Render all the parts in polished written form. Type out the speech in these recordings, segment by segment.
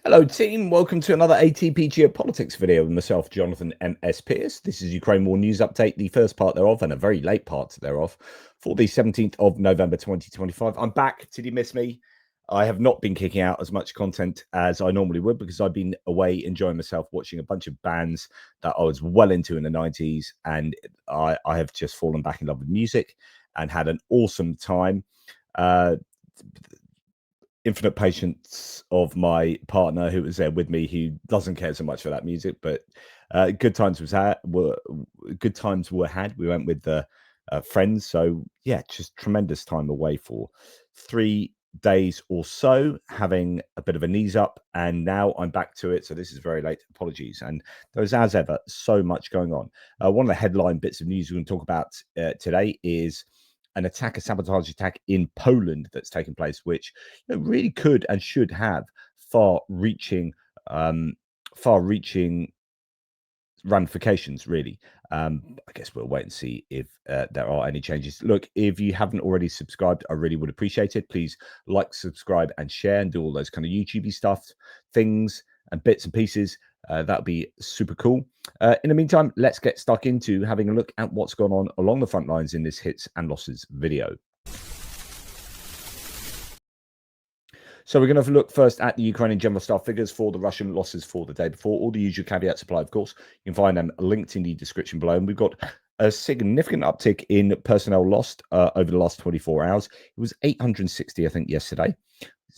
Hello team, welcome to another ATP Geopolitics video with myself, Jonathan M.S. Pierce. This is Ukraine War News Update, the first part thereof, and a very late part thereof, for the 17th of November 2025. I'm back. Did you miss me? I have not been kicking out as much content as I normally would because I've been away enjoying myself, watching a bunch of bands that I was well into in the 90s, and I have just fallen back in love with music and had an awesome time. Infinite patience of my partner who was there with me, who doesn't care so much for that music, but good times were had. We went with the friends, so yeah, just tremendous time away for 3 days or so, having a bit of a knees up, and now I'm back to it. So this is very late. Apologies, and there's as ever so much going on. One of the headline bits of news we're going to talk about today is an attack, a sabotage attack in Poland that's taken place, which really could and should have far-reaching ramifications, really. I guess we'll wait and see if there are any changes. Look, if you haven't already subscribed, I really would appreciate it. Please like, subscribe, and share, and do all those kind of YouTubey stuff, things, and bits and pieces. That would be super cool. In the meantime, let's get stuck into having a look at what's gone on along the front lines in this hits and losses video. So we're going to have a look first at the Ukrainian general staff figures for the Russian losses for the day before. All the usual caveats apply, of course. You can find them linked in the description below. And we've got a significant uptick in personnel lost over the last 24 hours. It was 860, I think, yesterday.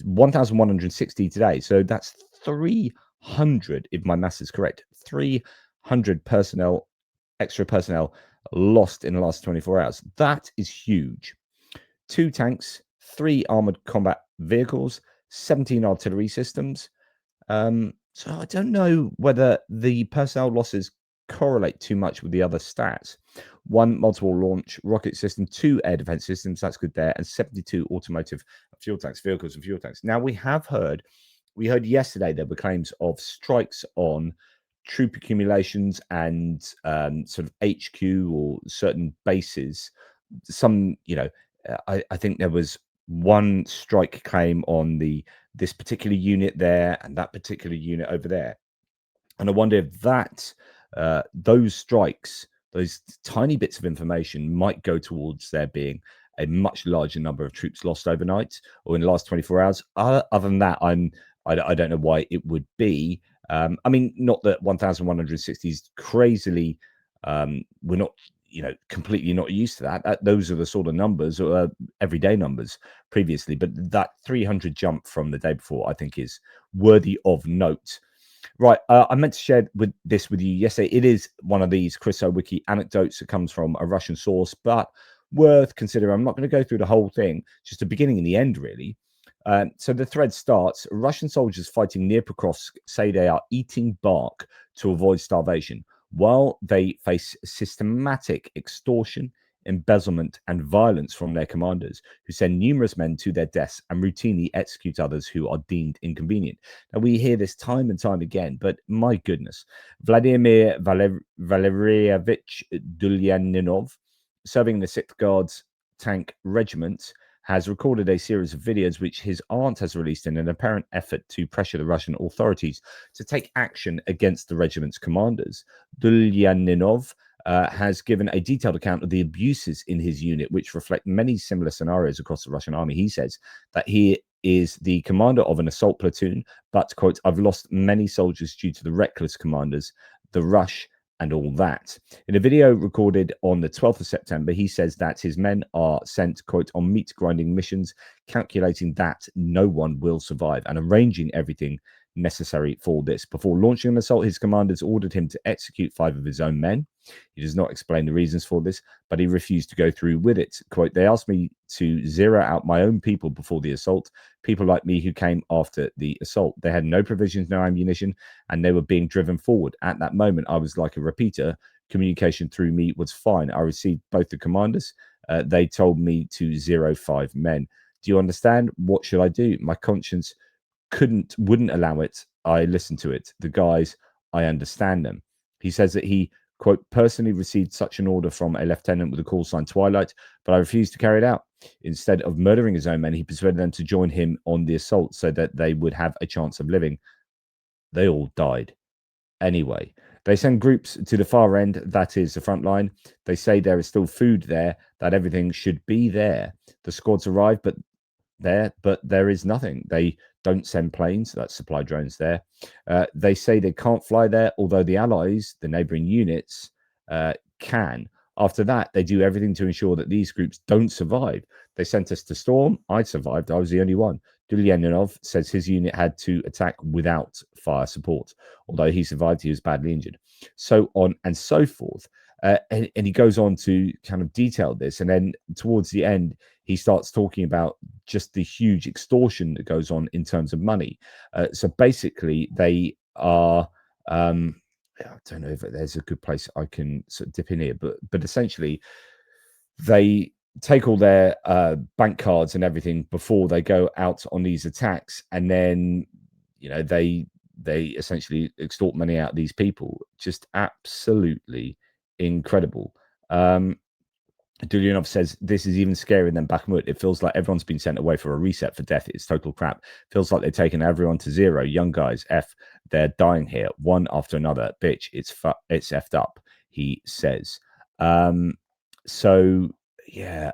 1,160 today. So that's 300, if my maths is correct. 300 extra personnel lost in the last 24 hours. That is huge. 2 tanks, 3 armored combat vehicles, 17 artillery systems. So I don't know whether the personnel losses correlate too much with the other stats. 1 multiple launch rocket system, 2 air defense systems, that's good there, and 72 automotive fuel tanks, vehicles and fuel tanks. Now we heard yesterday there were claims of strikes on troop accumulations and sort of HQ or certain bases. Some, I think there was 1 strike claim on this particular unit there and that particular unit over there. And I wonder if those strikes, those tiny bits of information, might go towards there being a much larger number of troops lost overnight or in the last 24 hours. Other than that, I don't know why it would be. I mean, not that 1,160 is crazily. We're not, completely not used to that. Those are the sort of numbers, everyday numbers previously. But that 300 jump from the day before, I think, is worthy of note. Right, I meant to share this with you yesterday. It is one of these Chryso Wiki anecdotes that comes from a Russian source, but worth considering. I'm not going to go through the whole thing, just the beginning and the end, really. So the thread starts: Russian soldiers fighting near Kursk say they are eating bark to avoid starvation, while they face systematic extortion, embezzlement, and violence from their commanders, who send numerous men to their deaths and routinely execute others who are deemed inconvenient. Now, we hear this time and time again, but my goodness, Vladimir Valerievich Dulyaninov, serving in the 6th Guards Tank Regiment, has recorded a series of videos which his aunt has released in an apparent effort to pressure the Russian authorities to take action against the regiment's commanders. Dulyaninov has given a detailed account of the abuses in his unit, which reflect many similar scenarios across the Russian army. He says that he is the commander of an assault platoon, but, quote, "I've lost many soldiers due to the reckless commanders, the rush, and all that." In a video recorded on the 12th of September, he says that his men are sent, quote, "on meat grinding missions, calculating that no one will survive and arranging everything necessary for this." Before launching an assault, his commanders ordered him to execute 5 of his own men. He does not explain the reasons for this, but he refused to go through with it. Quote, "They asked me to zero out my own people before the assault, people like me who came after the assault. They had no provisions, no ammunition, and they were being driven forward. At that moment, I was like a repeater. Communication through me was fine. I received both the commanders. They told me to zero 5 men. Do you understand? What should I do? My conscience wouldn't allow it. I listened to it. The guys, I understand them." He says that he, quote, "personally received such an order from a lieutenant with a call sign Twilight, but I refused to carry it out. Instead of murdering his own men, he persuaded them to join him on the assault so that they would have a chance of living. they all died. Anyway, they send groups to the far end, that is the front line. They say there is still food there, that everything should be there. The squads arrive, but there is nothing. They don't send planes, that's supply drones there. They say they can't fly there, although the allies, the neighboring units, can. After that, they do everything to ensure that these groups don't survive. They sent us to storm. I survived. I was the only one. Dulyanov says his unit had to attack without fire support. Although he survived, he was badly injured. So on and so forth. And he goes on to kind of detail this. And then towards the end, he starts talking about just the huge extortion that goes on in terms of money. So basically, they are... I don't know if there's a good place I can sort of dip in here, but essentially, they take all their bank cards and everything before they go out on these attacks, and then they essentially extort money out of these people. Just absolutely incredible. Dulyanov says this is even scarier than Bakhmut. It feels like everyone's been sent away for a reset for death. It's total crap. Feels like they've taken everyone to zero. Young guys, they're dying here, one after another. Bitch, it's effed up, he says. So yeah,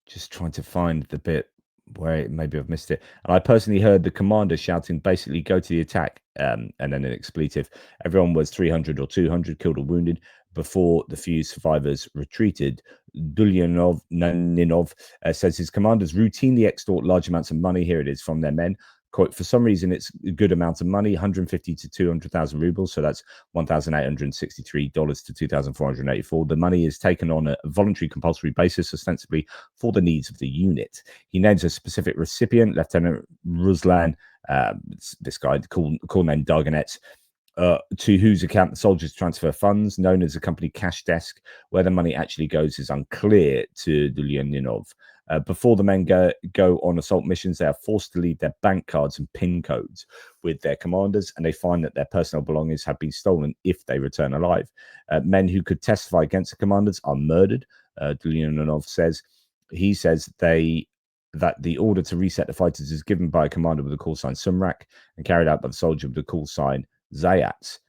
just trying to find the bit where maybe I've missed it. And I personally heard the commander shouting, basically, go to the attack, and then an expletive. Everyone was 300 or 200 killed or wounded before the few survivors retreated. Dulyanov says his commanders routinely extort large amounts of money. Here it is from their men. Quote, for some reason, it's a good amount of money, 150 to 200,000 rubles. So that's $1,863 to 2,484. The money is taken on a voluntary compulsory basis, ostensibly for the needs of the unit. He names a specific recipient, Lieutenant Ruslan, this guy, cool name Darganets, to whose account the soldiers transfer funds, known as the company cash desk. Where the money actually goes is unclear to Dulyanov. Before the men go on assault missions, they are forced to leave their bank cards and PIN codes with their commanders, and they find that their personal belongings have been stolen if they return alive. Men who could testify against the commanders are murdered, Dulyanov says. He says that the order to reset the fighters is given by a commander with the call sign Sumrak and carried out by the soldier with the call sign Zayats.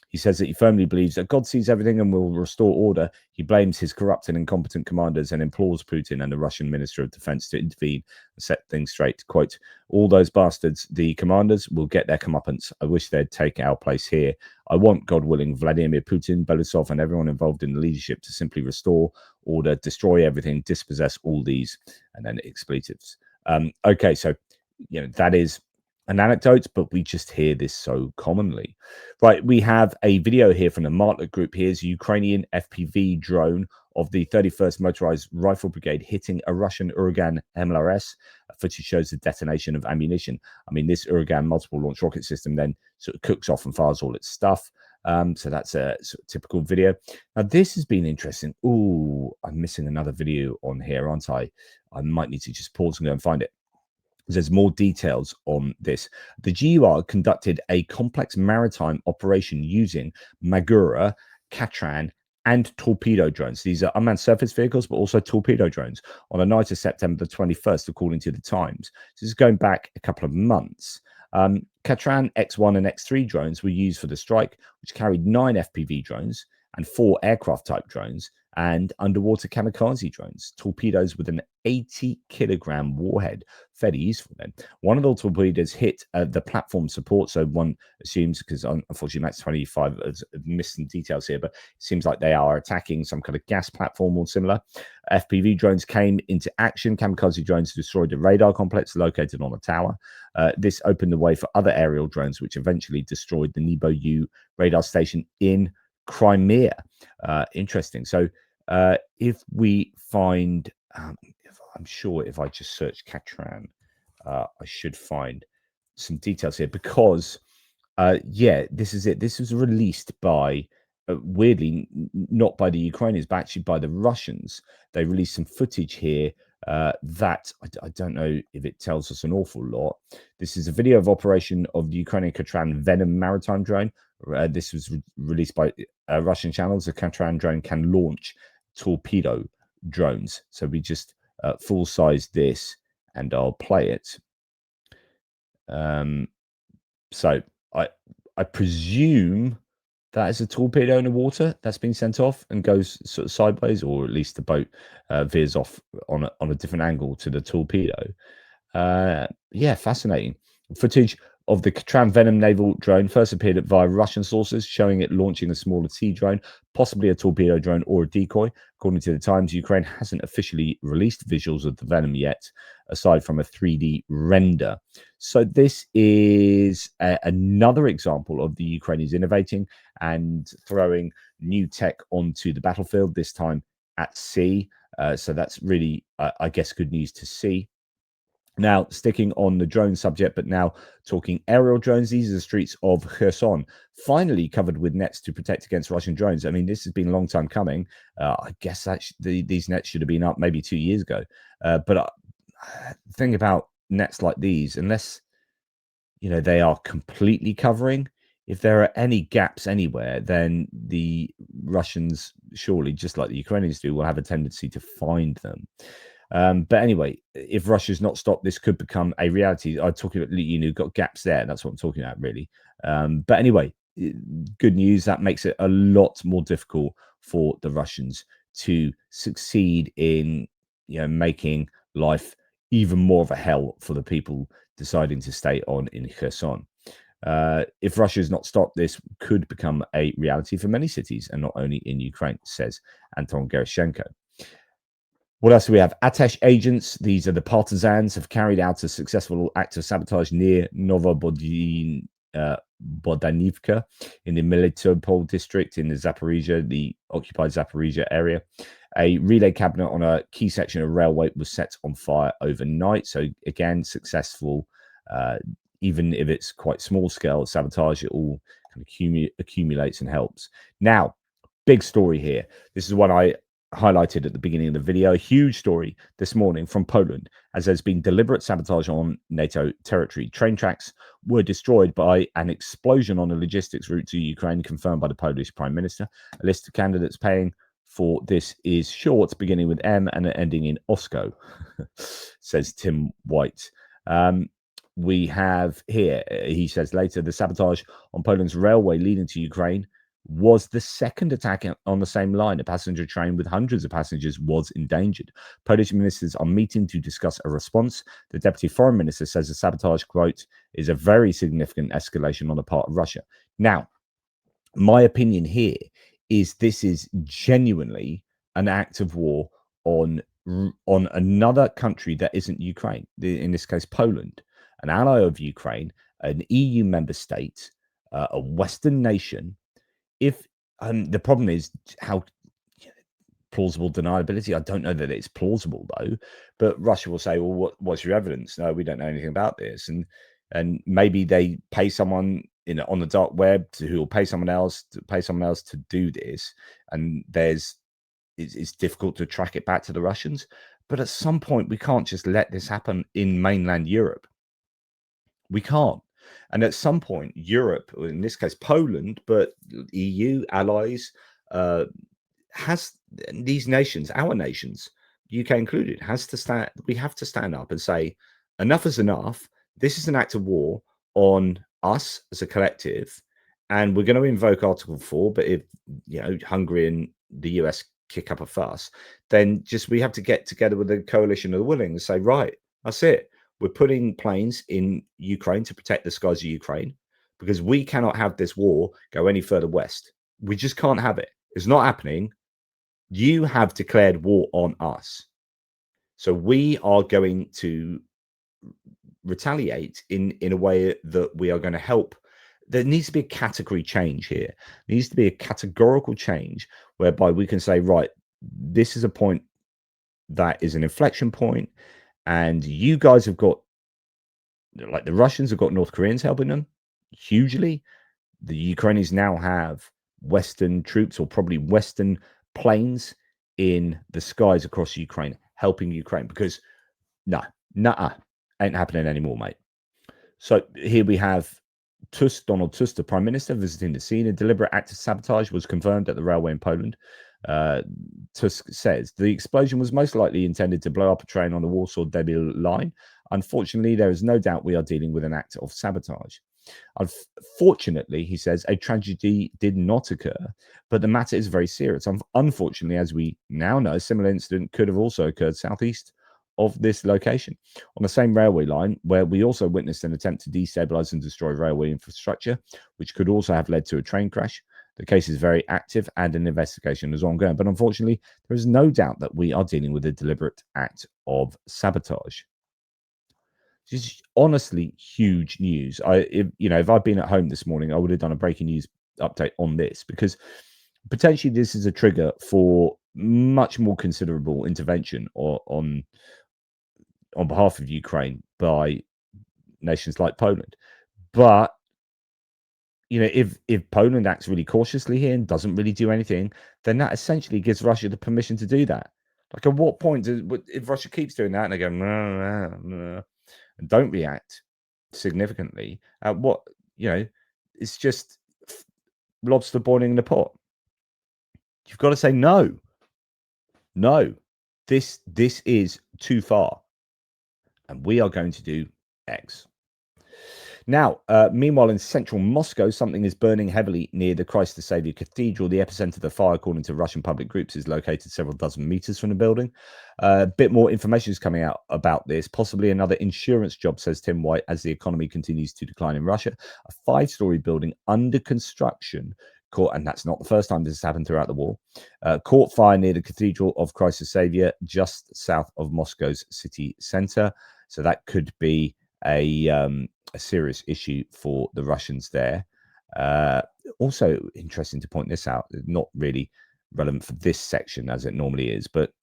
He says that he firmly believes that God sees everything and will restore order. He blames his corrupt and incompetent commanders and implores Putin and the Russian Minister of Defense to intervene and set things straight. Quote, all those bastards, the commanders, will get their comeuppance. I wish they'd take our place here. I want, God willing, Vladimir Putin, Belousov, and everyone involved in the leadership to simply restore order, destroy everything, dispossess all these, and then expletives. Okay, so, that is an anecdote, but we just hear this so commonly. Right, we have a video here from the Martlet group. Here's a Ukrainian FPV drone of the 31st Motorized Rifle Brigade hitting a Russian Uragan MLRS. Footage shows the detonation of ammunition. I mean, this Uragan multiple launch rocket system then sort of cooks off and fires all its stuff. So that's a sort of typical video. Now, this has been interesting. Ooh, I'm missing another video on here, aren't I? I might need to just pause and go and find it. There's more details on this. The GUR conducted a complex maritime operation using Magura, Katran, and torpedo drones. These are unmanned surface vehicles, but also torpedo drones on the night of September the 21st, according to the Times. So this is going back a couple of months. Katran X1 and X3 drones were used for the strike, which carried 9 FPV drones and 4 aircraft-type drones and underwater kamikaze drones, torpedoes with an 80-kilogram warhead. Fairly useful then. One of the torpedoes hit the platform support, so one assumes, because unfortunately Max 25 has missed some details here, but it seems like they are attacking some kind of gas platform or similar. FPV drones came into action. Kamikaze drones destroyed a radar complex located on a tower. This opened the way for other aerial drones, which eventually destroyed the Nebo-U radar station in Crimea. Interesting. So if we find, I'm sure if I just search Katran, I should find some details here, because this is it. This was released by, weirdly, not by the Ukrainians, but actually by the Russians. They released some footage here that I don't know if it tells us an awful lot. This is a video of operation of the Ukrainian Katran Venom maritime drone. This was released by Russian channels. The Katran drone can launch torpedo drones. So we just full size this, and I'll play it. So I presume that is a torpedo in the water that's been sent off and goes sort of sideways, or at least the boat veers off on a different angle to the torpedo. Yeah, fascinating. Footage of the Katran Venom naval drone first appeared via Russian sources, showing it launching a smaller T drone, possibly a torpedo drone or a decoy. According to the Times, Ukraine hasn't officially released visuals of the Venom yet, aside from a 3D render. So this is another example of the Ukrainians innovating and throwing new tech onto the battlefield, this time at sea. So that's really, I guess, good news to see. Now, sticking on the drone subject, but now talking aerial drones, these are the streets of Kherson, finally covered with nets to protect against Russian drones. I mean, this has been a long time coming. I guess that these nets should have been up maybe 2 years ago. But the thing about nets like these, unless they are completely covering, if there are any gaps anywhere, then the Russians, surely, just like the Ukrainians do, will have a tendency to find them. But anyway, if Russia's not stopped, this could become a reality. I'm talking about, got gaps there. That's what I'm talking about, really. But anyway, good news. That makes it a lot more difficult for the Russians to succeed in, making life even more of a hell for the people deciding to stay on in Kherson. If Russia is not stopped, this could become a reality for many cities, and not only in Ukraine, says Anton Gerashenko. What else do we have? Atesh agents, these are the partisans, have carried out a successful act of sabotage near Bodanivka in the Melitopol district in the Zaporizhia, the occupied Zaporizhia area. A relay cabinet on a key section of railway was set on fire overnight. So again, successful, even if it's quite small scale sabotage, it all kind of accumulates and helps. Now, big story here. This is what I highlighted at the beginning of the video. A huge story this morning from Poland, as there's been deliberate sabotage on NATO territory. Train tracks were destroyed by an explosion on a logistics route to Ukraine, confirmed by the Polish Prime Minister. A list of candidates paying for this is short, beginning with M and ending in Osko, says Tim White. We have here, he says later, the sabotage on Poland's railway leading to Ukraine was the second attack on the same line. A passenger train with hundreds of passengers was endangered. Polish ministers are meeting to discuss a response. The deputy foreign minister says the sabotage, quote, is a very significant escalation on the part of Russia. Now, my opinion here is this is genuinely an act of war on another country that isn't Ukraine, in this case, Poland, an ally of Ukraine, an EU member state, a Western nation. If the problem is how plausible deniability, I don't know that it's plausible though, but Russia will say, well, what's your evidence? No, we don't know anything about this. And maybe they pay someone on the dark web who will pay someone else to do this. And it's difficult to track it back to the Russians. But at some point, we can't just let this happen in mainland Europe. We can't. And at some point, Europe, or in this case, Poland, but EU allies, has these nations, our nations, UK included, has to stand. We have to stand up and say, enough is enough. This is an act of war on us as a collective, and we're going to invoke Article 4. But if Hungary and the US kick up a fuss, then we have to get together with a coalition of the willing and say, right, that's it. We're putting planes in Ukraine to protect the skies of Ukraine, because we cannot have this war go any further west. We just can't have it. It's not happening. You have declared war on us. So we are going to retaliate in a way that we are going to help. There needs to be a category change here. There needs to be a categorical change whereby we can say, right, this is a point that is an inflection point. And you guys have got, like the Russians have got North Koreans helping them hugely. The Ukrainians now have Western troops, or probably Western planes in the skies across Ukraine, helping Ukraine, because ain't happening anymore, mate. So here we have Donald Tusk, the Prime Minister, visiting the scene. A deliberate act of sabotage was confirmed at the railway in Poland. Tusk says the explosion was most likely intended to blow up a train on the Warsaw-Debil line. Unfortunately, there is no doubt we are dealing with an act of sabotage. Unfortunately, he says, a tragedy did not occur, but the matter is very serious. Unfortunately, as we now know, a similar incident could have also occurred southeast of this location on the same railway line, where we also witnessed an attempt to destabilize and destroy railway infrastructure, which could also have led to a train crash. The case is very active and an investigation is ongoing, but unfortunately, there is no doubt that we are dealing with a deliberate act of sabotage. Just honestly huge news. If I'd been at home this morning, I would have done a breaking news update on this, because potentially this is a trigger for much more considerable intervention on behalf of Ukraine by nations like Poland. But if Poland acts really cautiously here and doesn't really do anything, then that essentially gives Russia the permission to do that. Like, at what point if Russia keeps doing that and they go no, and don't react significantly, it's just lobster boiling in the pot. You've got to say no. This is too far, and we are going to do X. Now, meanwhile, in central Moscow, something is burning heavily near the Christ the Saviour Cathedral. The epicenter of the fire, according to Russian public groups, is located several dozen meters from the building. A bit more information is coming out about this. Possibly another insurance job, says Tim White, as the economy continues to decline in Russia. A 5-story building under construction caught, and that's not the first time this has happened throughout the war, caught fire near the Cathedral of Christ the Saviour, just south of Moscow's city centre. So that could be a serious issue for the Russians there. Also interesting to point this out, not really relevant for this section as it normally is, but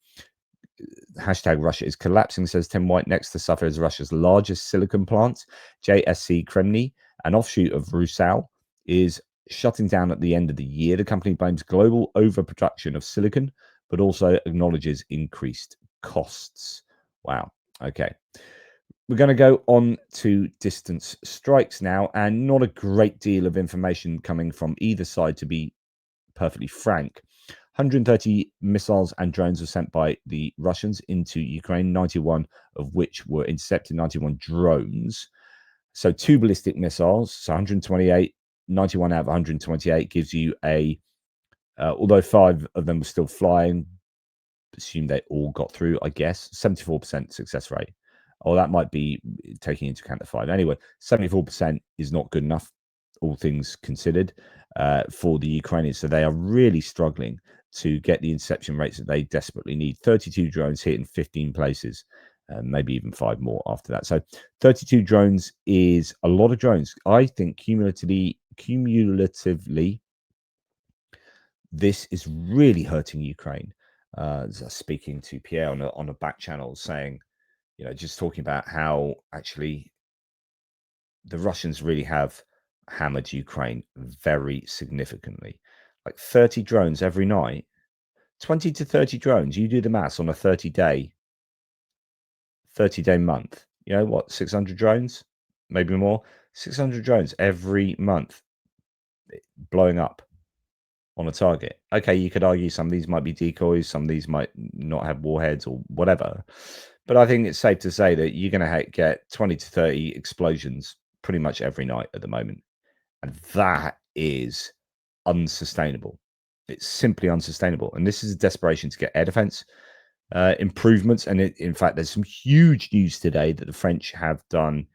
hashtag Russia is collapsing, says Tim White. Next to suffer is Russia's largest silicon plant, JSC Kremny, an offshoot of Rusal, is shutting down at the end of the year. The company blames global overproduction of silicon, but also acknowledges increased costs. Wow. Okay. We're going to go on to distance strikes now, and not a great deal of information coming from either side, to be perfectly frank. 130 missiles and drones were sent by the Russians into Ukraine, 91 of which were intercepted, 91 drones. So 2 ballistic missiles, so 128, 91 out of 128 gives you although 5 of them were still flying, assume they all got through, I guess, 74% success rate. Or that might be taking into account the 5. Anyway, 74% is not good enough, all things considered, for the Ukrainians. So they are really struggling to get the interception rates that they desperately need. 32 drones hit in 15 places, maybe even 5 more after that. So 32 drones is a lot of drones. I think cumulatively, this is really hurting Ukraine. Speaking to Pierre on a back channel, saying, just talking about how actually the Russians really have hammered Ukraine very significantly. Like 30 drones every night, 20 to 30 drones. You do the maths on a 30-day month. 600 drones, maybe more. 600 drones every month blowing up on a target. Okay, you could argue some of these might be decoys, some of these might not have warheads or whatever. But I think it's safe to say that you're going to get 20 to 30 explosions pretty much every night at the moment. And that is unsustainable. It's simply unsustainable. And this is a desperation to get air defense improvements. And in fact, there's some huge news today that the French have done.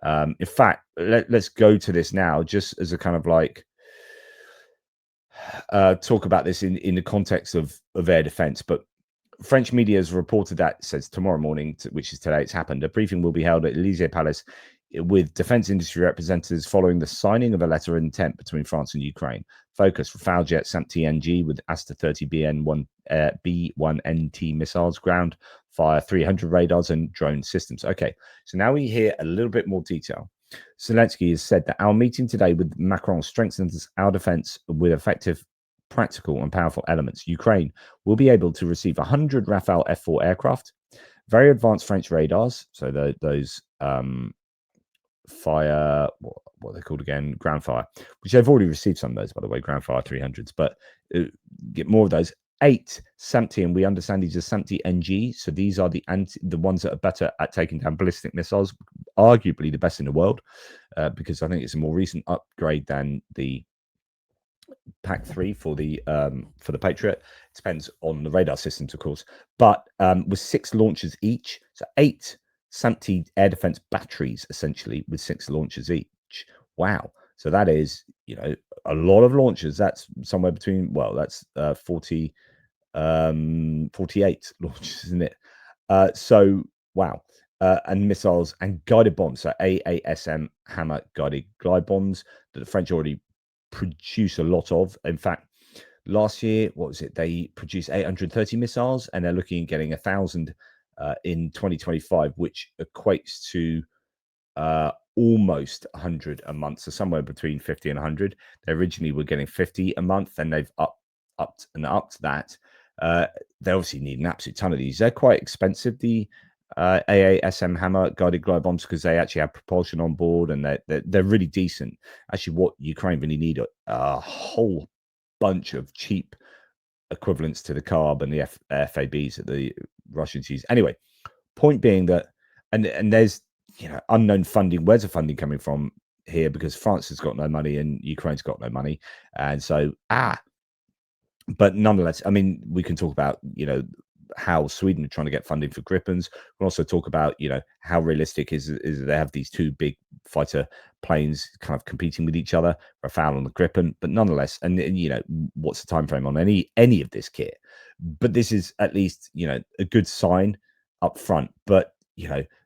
In fact, let's go to this now, just as a kind of like talk about this in the context of air defense. But French media has reported that, says tomorrow morning, which is today, it's happened. A briefing will be held at Elysee Palace with defense industry representatives following the signing of a letter of intent between France and Ukraine. Focus: Rafale jet SAMP TNG with Aster 30 B1NT missiles, ground fire 300 radars, and drone systems. Okay, so now we hear a little bit more detail. Zelensky has said that our meeting today with Macron strengthens our defense with effective, practical, and powerful elements. Ukraine will be able to receive 100 Rafale F4 aircraft, very advanced French radars, so those fire, what are they called again? Ground fire, which they've already received some of those, by the way, ground fire 300s, but get more of those. 8 SAMP, and we understand these are SAMP NG. So these are the ones that are better at taking down ballistic missiles, arguably the best in the world, because I think it's a more recent upgrade than the PAC-3 for the Patriot. It depends on the radar systems, of course, but with 6 launchers each, so 8 SAMP air defense batteries essentially with 6 launchers each. Wow. So that is, a lot of launchers. That's somewhere between, that's 48 launches, isn't it? So wow. And missiles and guided bombs. So AASM Hammer guided glide bombs that the French already produce a lot of. In fact, last year, what was it? They produced 830 missiles, and they're looking at getting 1,000 in 2025, which equates to almost 100 a month, so somewhere between 50 and 100. They originally were getting 50 a month, and they've upped that. They obviously need an absolute ton of these. They're quite expensive, the AASM Hammer guided glide bombs, because they actually have propulsion on board, and they're really decent. Actually, what Ukraine really need a whole bunch of cheap equivalents to the Carb and the FABs that the Russians use. Anyway, point being that, and there's unknown funding. Where's the funding coming from here? Because France has got no money and Ukraine's got no money, and so but nonetheless, I mean, we can talk about how Sweden are trying to get funding for Gripens. We'll also talk about how realistic is they have these 2 big fighter planes kind of competing with each other, Rafale and the Gripen. But nonetheless, and what's the time frame on any of this kit? But this is at least a good sign up front. But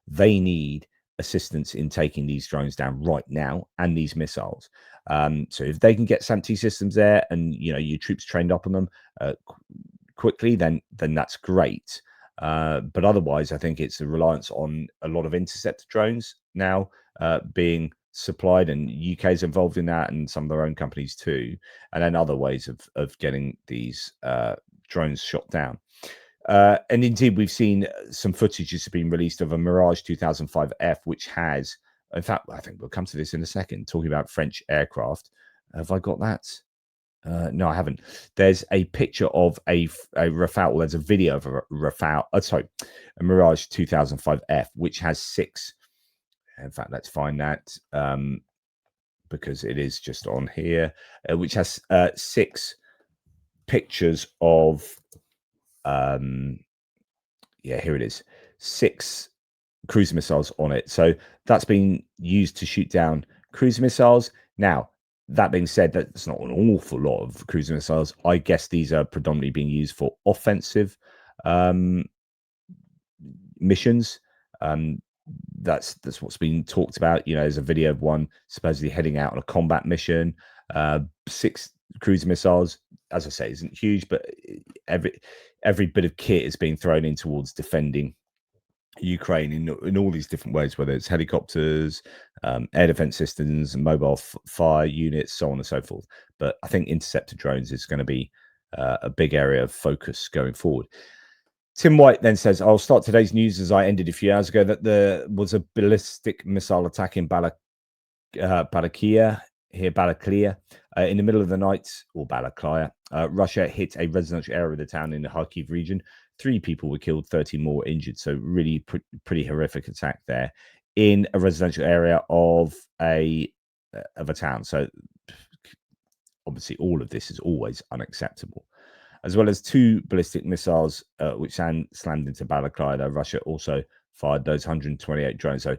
they need assistance in taking these drones down right now, and these missiles. So if they can get SAMP systems there, and your troops trained up on them quickly, then that's great. But otherwise, I think it's a reliance on a lot of interceptor drones now being supplied, and UK is involved in that, and some of their own companies too, and then other ways of getting these drones shot down. And indeed, we've seen some footage that's been released of a Mirage 2005F, which has, in fact, I think we'll come to this in a second, talking about French aircraft. Have I got that? No, I haven't. There's a picture of a Rafale. There's a video of a Rafale. A Mirage 2005F, which has 6. In fact, let's find that because it is just on here, which has 6 pictures of. Here it is. 6 cruise missiles on it. So that's been used to shoot down cruise missiles. Now, that being said, that's not an awful lot of cruise missiles. I guess these are predominantly being used for offensive missions. That's what's been talked about. There's a video of one supposedly heading out on a combat mission. 6 cruise missiles, as I say, isn't huge, but every bit of kit is being thrown in towards defending Ukraine in all these different ways, whether it's helicopters, air defense systems, mobile fire units, so on and so forth. But I think interceptor drones is going to be a big area of focus going forward. Tim White then says, I'll start today's news as I ended a few hours ago, that there was a ballistic missile attack in Balakliia, in the middle of the night, or Balakliia. Russia hit a residential area of the town in the Kharkiv region. 3 people were killed, 30 more injured. So really pretty horrific attack there in a residential area of a town. So obviously all of this is always unacceptable. As well as 2 ballistic missiles which slammed into Balakliia. Russia also fired those 128 drones. So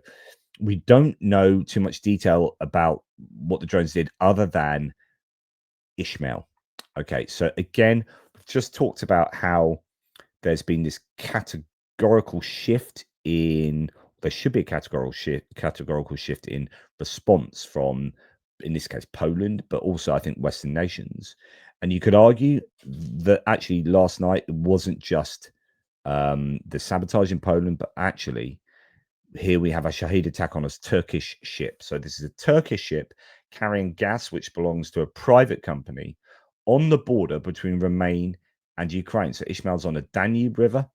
we don't know too much detail about what the drones did other than Ishmael. Okay, so again, we've just talked about how there's been this categorical shift in, there should be a categorical shift in response from, in this case, Poland, but also I think Western nations. And you could argue that actually last night it wasn't just the sabotage in Poland, but actually here we have a Shahid attack on a Turkish ship. So this is a Turkish ship carrying gas which belongs to a private company on the border between Romania and Ukraine. So Ishmael's on the Danube River,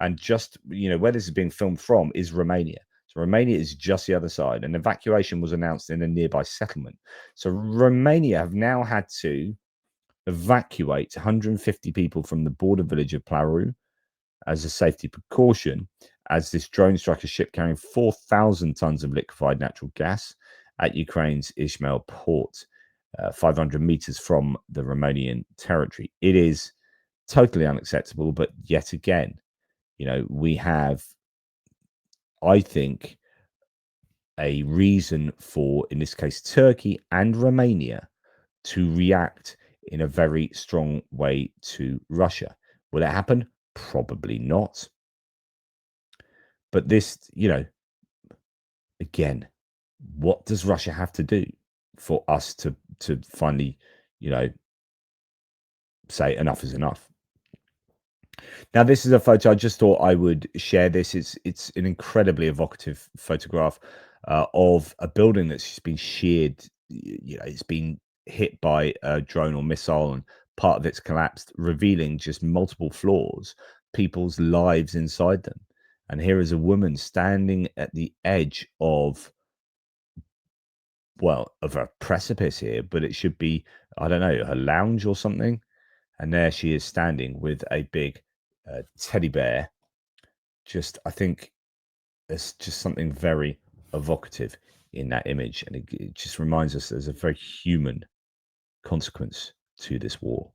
and just where this is being filmed from is Romania. So Romania is just the other side. An evacuation was announced in a nearby settlement. So Romania have now had to evacuate 150 people from the border village of Plaru as a safety precaution, as this drone struck a ship carrying 4,000 tons of liquefied natural gas at Ukraine's Ismail port, 500 meters from the Romanian territory. It is totally unacceptable, but yet again, we have, I think, a reason for, in this case, Turkey and Romania to react in a very strong way to Russia. Will it happen? Probably not. But this, again, what does Russia have to do for us to finally, say enough is enough? Now, this is a photo. I just thought I would share this. It's an incredibly evocative photograph of a building that's just been sheared. It's been hit by a drone or missile, and part of it's collapsed, revealing just multiple floors, people's lives inside them. And here is a woman standing at the edge of a precipice here, but it should be, I don't know, a lounge or something. And there she is standing with a big teddy bear. I think there's just something very evocative in that image. And it just reminds us there's a very human consequence to this war.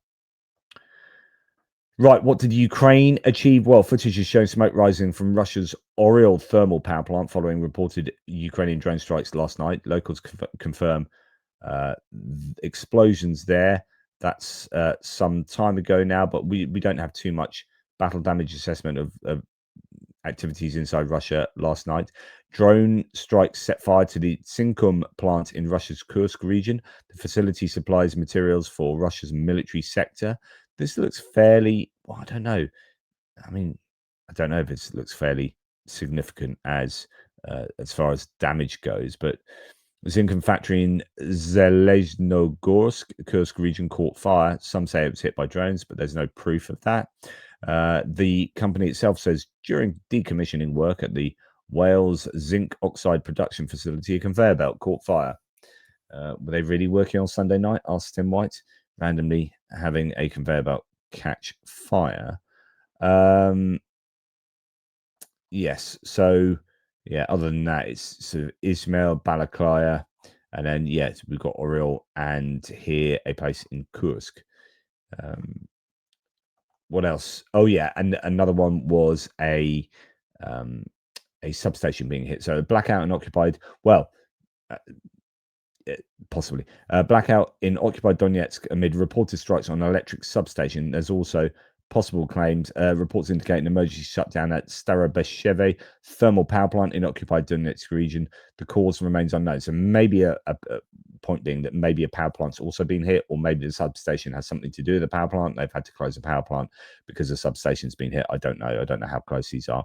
Right, what did Ukraine achieve? Well, footage is showing smoke rising from Russia's Oryol thermal power plant following reported Ukrainian drone strikes last night. Locals confirm explosions there. That's some time ago now, but we don't have too much battle damage assessment of activities inside Russia last night. Drone strikes set fire to the Tsinkum plant in Russia's Kursk region. The facility supplies materials for Russia's military sector. This looks fairly, I don't know. I mean, I don't know if it looks fairly significant as far as damage goes, but the Tsinkum factory in Zeleznogorsk, Kursk region, caught fire. Some say it was hit by drones, but there's no proof of that. The company itself says during decommissioning work at the Wales zinc oxide production facility, a conveyor belt caught fire. Were they really working on Sunday night? Asked Tim White, randomly having a conveyor belt catch fire. Yes, so yeah, other than that, it's sort of Ismail, Balakliia, and then yes, we've got Oryol, and here a place in Kursk. What else? Oh yeah, and another one was a substation being hit. So blackout and occupied. Well, possibly blackout in occupied Donetsk amid reported strikes on an electric substation. There's also possible claims. Reports indicate an emergency shutdown at Starobesheve thermal power plant in occupied Donetsk region. The cause remains unknown. So maybe a point being that maybe a power plant's also been hit, or maybe the substation has something to do with the power plant. They've had to close the power plant because the substation's been hit. I don't know. I don't know how close these are.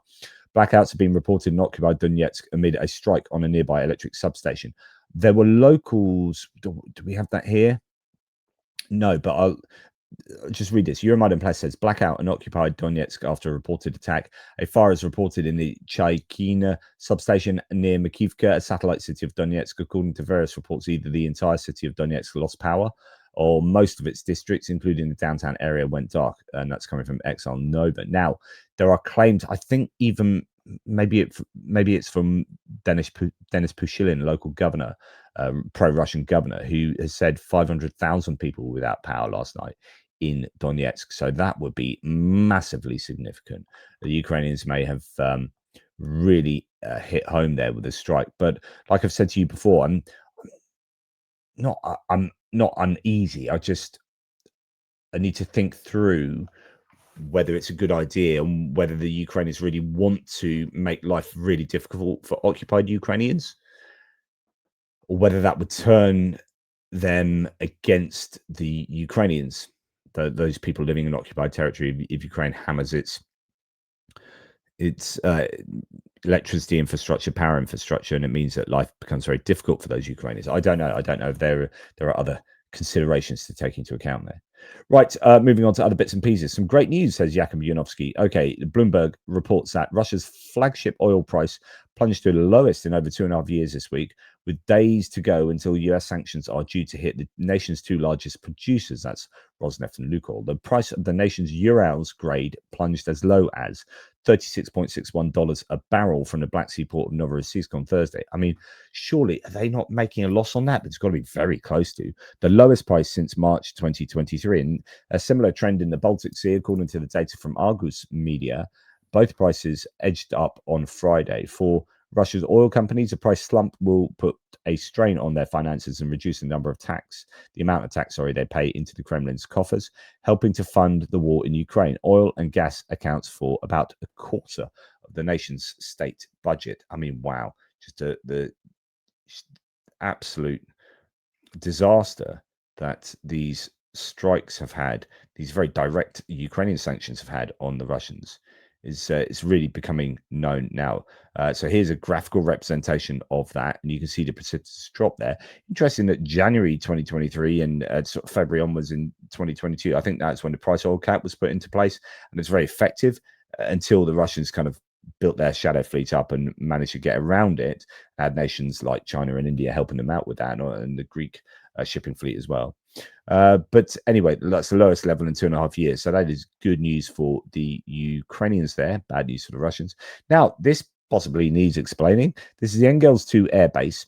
Blackouts have been reported in occupied Donetsk amid a strike on a nearby electric substation. There were locals. Do we have that here? No, but I'll just read this. Euromaidan Press says blackout and occupied Donetsk after a reported attack. A fire is reported in the Chaykina substation near Makivka, a satellite city of Donetsk. According to various reports, either the entire city of Donetsk lost power or most of its districts, including the downtown area, went dark. And that's coming from Exile Nova. Now, there are claims, I think even maybe it's from Denis Pushilin, local governor, pro-Russian governor, who has said 500,000 people without power last night in Donetsk. So that would be massively significant. The Ukrainians may have really hit home there with a strike. But like I've said to you before, I'm not uneasy. I need to think through whether it's a good idea and whether the Ukrainians really want to make life really difficult for occupied Ukrainians, or whether that would turn them against the Ukrainians, those people living in occupied territory, if Ukraine hammers its electricity infrastructure, power infrastructure, and it means that life becomes very difficult for those Ukrainians. I don't know. I don't know if there are other considerations to take into account there. Right, moving on to other bits and pieces. Some great news, says Jakub Yanovsky. Okay, Bloomberg reports that Russia's flagship oil price plunged to the lowest in over 2.5 years this week, with days to go until US sanctions are due to hit the nation's two largest producers, that's Rosneft and Lukoil. The price of the nation's Urals grade plunged as low as $36.61 a barrel from the Black Sea port of Novorossiysk on Thursday. I mean, surely are they not making a loss on that? But it's got to be very close to the lowest price since March 2023. And a similar trend in the Baltic Sea, according to the data from Argus Media. Both prices edged up on Friday. For Russia's oil companies, a price slump will put a strain on their finances and reduce the amount of tax they pay into the Kremlin's coffers, helping to fund the war in Ukraine. Oil and gas accounts for about a quarter of the nation's state budget. I mean, wow, just the absolute disaster that these strikes have had, these very direct Ukrainian sanctions have had on the Russians, is it's really becoming known now. So here's a graphical representation of that, and you can see the precipitous drop there. Interesting that January 2023 and sort of February onwards in 2022, I think that's when the price oil cap was put into place, and it's very effective until the Russians kind of built their shadow fleet up and managed to get around it. Had nations like China and India helping them out with that, and the Greek shipping fleet as well. But anyway, that's the lowest level in 2.5 years. So that is good news for the Ukrainians there, bad news for the Russians. Now, this possibly needs explaining. This is the Engels 2 air base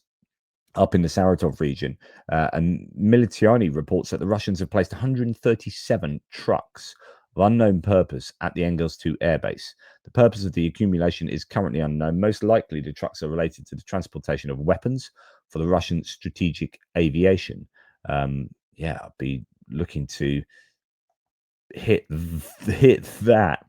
up in the Saratov region. And Militiani reports that the Russians have placed 137 trucks of unknown purpose at the Engels 2 airbase. The purpose of the accumulation is currently unknown. Most likely, the trucks are related to the transportation of weapons for the Russian strategic aviation. I'll be looking to hit that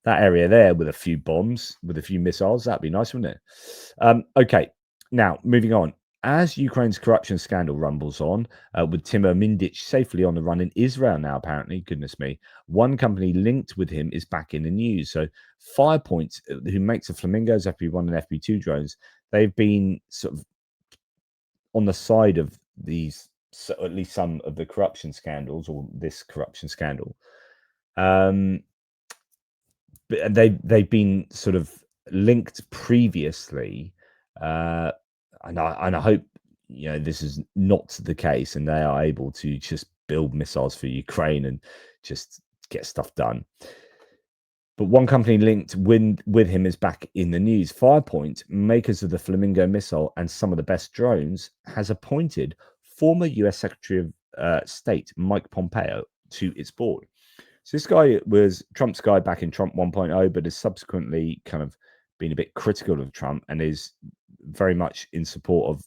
area there with a few bombs, with a few missiles. That'd be nice, wouldn't it? Okay, now moving on. As Ukraine's corruption scandal rumbles on, with Timur Mindich safely on the run in Israel now, apparently, goodness me, one company linked with him is back in the news. So Firepoint, who makes the Flamingos, FP1 and FP2 drones, they've been sort of on the side of these, so at least some of the corruption scandals, or this corruption scandal. But they've been sort of linked previously. And I hope this is not the case, and they are able to just build missiles for Ukraine and just get stuff done. But one company linked with him is back in the news. Firepoint, makers of the Flamingo missile and some of the best drones, has appointed former U.S. Secretary of State Mike Pompeo to its board. So this guy was Trump's guy back in Trump 1.0, but has subsequently kind of been a bit critical of Trump and is very much in support of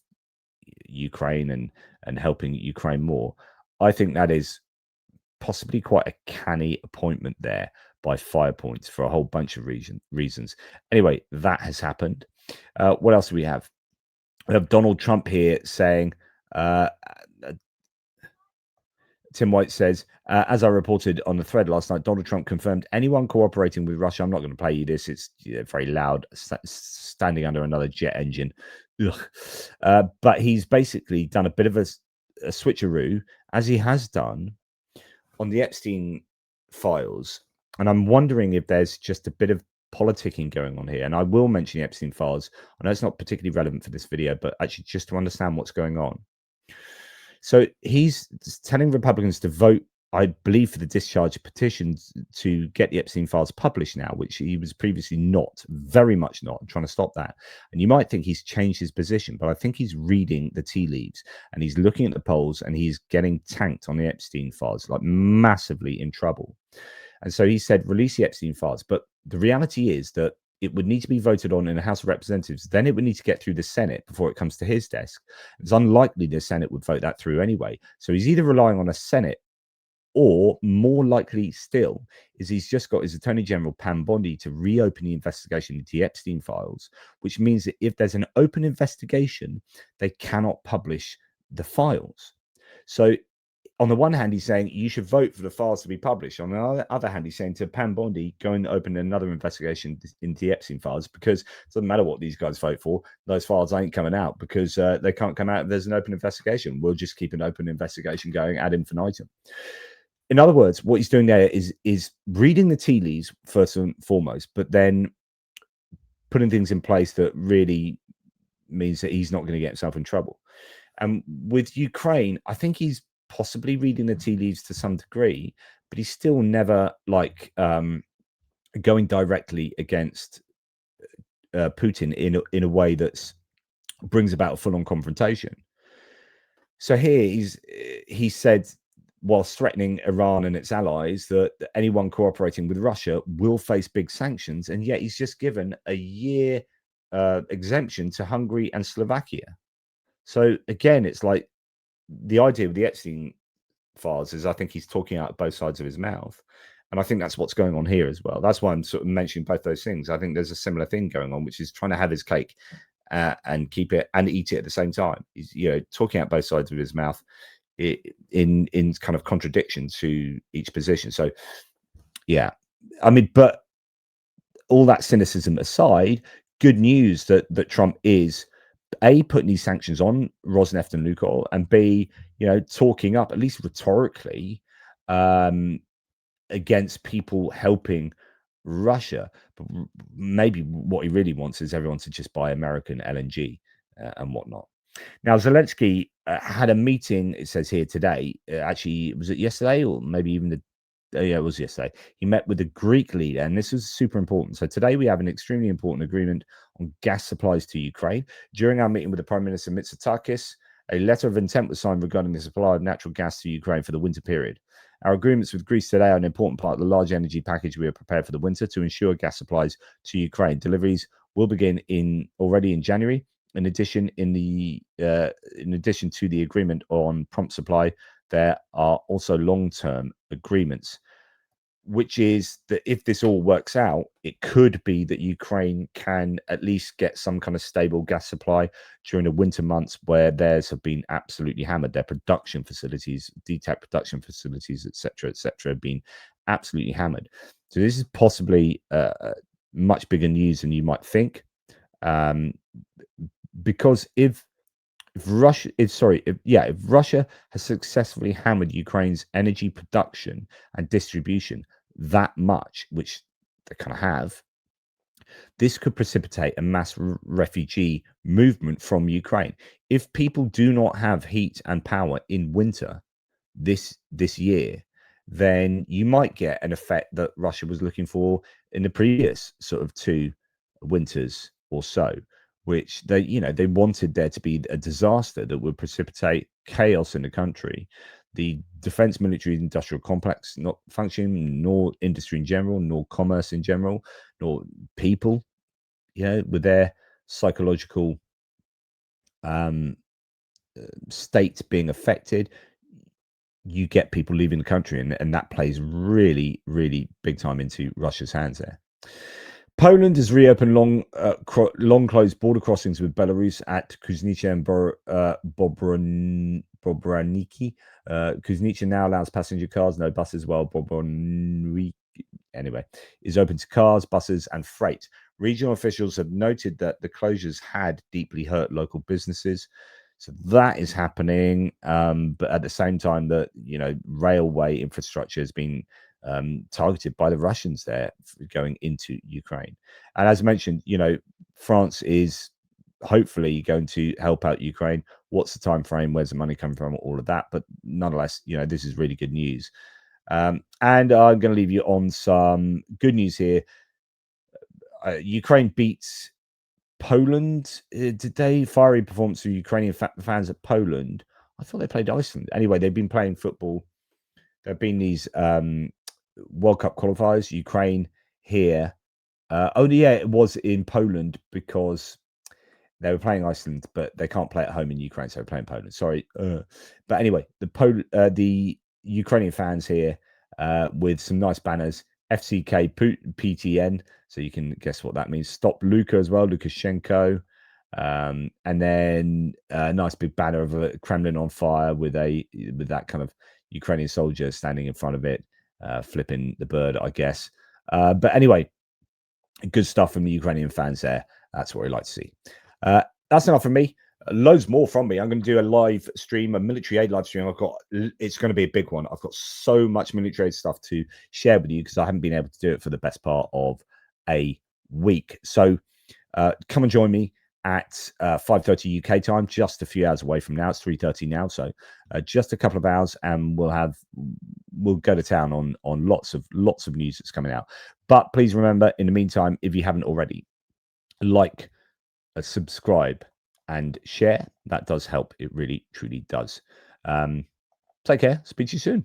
Ukraine and helping Ukraine more. I think that is possibly quite a canny appointment there by Firepoint for a whole bunch of reasons. Anyway, that has happened. What else do we have? We have Donald Trump here saying, Tim White says, as I reported on the thread last night, Donald Trump confirmed anyone cooperating with Russia, I'm not going to play you this, it's very loud, standing under another jet engine. But he's basically done a bit of a switcheroo, as he has done on the Epstein files. And I'm wondering if there's just a bit of politicking going on here. And I will mention the Epstein files. I know it's not particularly relevant for this video, but actually just to understand what's going on. So he's telling Republicans to vote, I believe, for the discharge petitions to get the Epstein files published now, which he was previously not, very much not, trying to stop that. And you might think he's changed his position, but I think he's reading the tea leaves and he's looking at the polls and he's getting tanked on the Epstein files, like massively in trouble. And so he said, release the Epstein files. But the reality is that it would need to be voted on in the House of Representatives. Then it would need to get through the Senate before it comes to his desk. It's unlikely the Senate would vote that through anyway. So he's either relying on a Senate, or more likely still is he's just got his Attorney General Pam Bondi to reopen the investigation into the Epstein files, which means that if there's an open investigation, they cannot publish the files. So on the one hand, he's saying you should vote for the files to be published. On the other hand, he's saying to Pam Bondi, go and open another investigation into the Epstein files, because it doesn't matter what these guys vote for. Those files ain't coming out because they can't come out if there's an open investigation. We'll just keep an open investigation going ad infinitum. In other words, what he's doing there is reading the tea leaves first and foremost, but then putting things in place that really means that he's not going to get himself in trouble. And with Ukraine, I think he's possibly reading the tea leaves to some degree, but he's still never like going directly against Putin in a way that's brings about a full-on confrontation. So here he said, whilst threatening Iran and its allies, that anyone cooperating with Russia will face big sanctions, and yet he's just given a year exemption to Hungary and Slovakia. So again, it's like the idea with the Epstein files is I think he's talking out both sides of his mouth. And I think that's what's going on here as well. That's why I'm sort of mentioning both those things. I think there's a similar thing going on, which is trying to have his cake and keep it and eat it at the same time. He's, talking out both sides of his mouth in kind of contradiction to each position. So, yeah, I mean, but all that cynicism aside, good news that Trump is A, putting these sanctions on Rosneft and Lukoil, and B, talking up, at least rhetorically, against people helping Russia. But maybe what he really wants is everyone to just buy American LNG and whatnot. Now, Zelensky had a meeting, it says here today. Actually, was it yesterday or maybe even it was yesterday. He met with the Greek leader, and this is super important. So today we have an extremely important agreement on gas supplies to Ukraine. During our meeting with the Prime Minister Mitsotakis, a letter of intent was signed regarding the supply of natural gas to Ukraine for the winter period. Our agreements with Greece today are an important part of the large energy package we are prepared for the winter to ensure gas supplies to Ukraine. Deliveries will begin already in January. In addition, in addition to the agreement on prompt supply, there are also long-term agreements, which is that if this all works out, it could be that Ukraine can at least get some kind of stable gas supply during the winter months where theirs have been absolutely hammered. Their production facilities, DTAC production facilities, etc., have been absolutely hammered. So this is possibly much bigger news than you might think, because if Russia has successfully hammered Ukraine's energy production and distribution that much, which they kind of have, this could precipitate a mass refugee movement from Ukraine. If people do not have heat and power in winter this year, then you might get an effect that Russia was looking for in the previous sort of 2 winters or so, which they wanted there to be a disaster that would precipitate chaos in the country, the defense military industrial complex not functioning, nor industry in general, nor commerce in general, nor people, with their psychological state being affected. You get people leaving the country, and that plays really, really big time into Russia's hands there. Poland has reopened long closed border crossings with Belarus at Kuznica and Bobraniki. Kuznica now allows passenger cars, no buses, while Bobraniki, anyway, is open to cars, buses, and freight. Regional officials have noted that the closures had deeply hurt local businesses. So that is happening, but at the same time, that railway infrastructure has been targeted by the Russians there going into Ukraine. And as mentioned, France is hopefully going to help out Ukraine. What's the time frame? Where's the money coming from? All of that, but nonetheless, this is really good news. And I'm going to leave you on some good news here. Ukraine beats Poland today. Fiery performance of Ukrainian fans at Poland. I thought they played Iceland. Anyway, they've been playing football. There have been these World Cup qualifiers. Ukraine here. It was in Poland because they were playing Iceland, but they can't play at home in Ukraine, so they're playing Poland. Sorry. But anyway, the Ukrainian fans here with some nice banners. FCK PTN, so you can guess what that means. Stop Luka as well, Lukashenko. And then a nice big banner of a Kremlin on fire with that kind of Ukrainian soldier standing in front of it, flipping the bird, I guess. But anyway, good stuff from the Ukrainian fans there. That's what we like to see. That's enough from me. Loads more from me. I'm going to do a live stream, a military aid live stream. It's going to be a big one. I've got so much military aid stuff to share with you because I haven't been able to do it for the best part of a week. So come and join me at 5:30 UK time, just a few hours away from now. It's 3:30 now, so just a couple of hours, and we'll go to town on lots of news that's coming out. But please remember, in the meantime, if you haven't already, like, subscribe, and share. That does help. It really, truly does. Take care. Speak to you soon.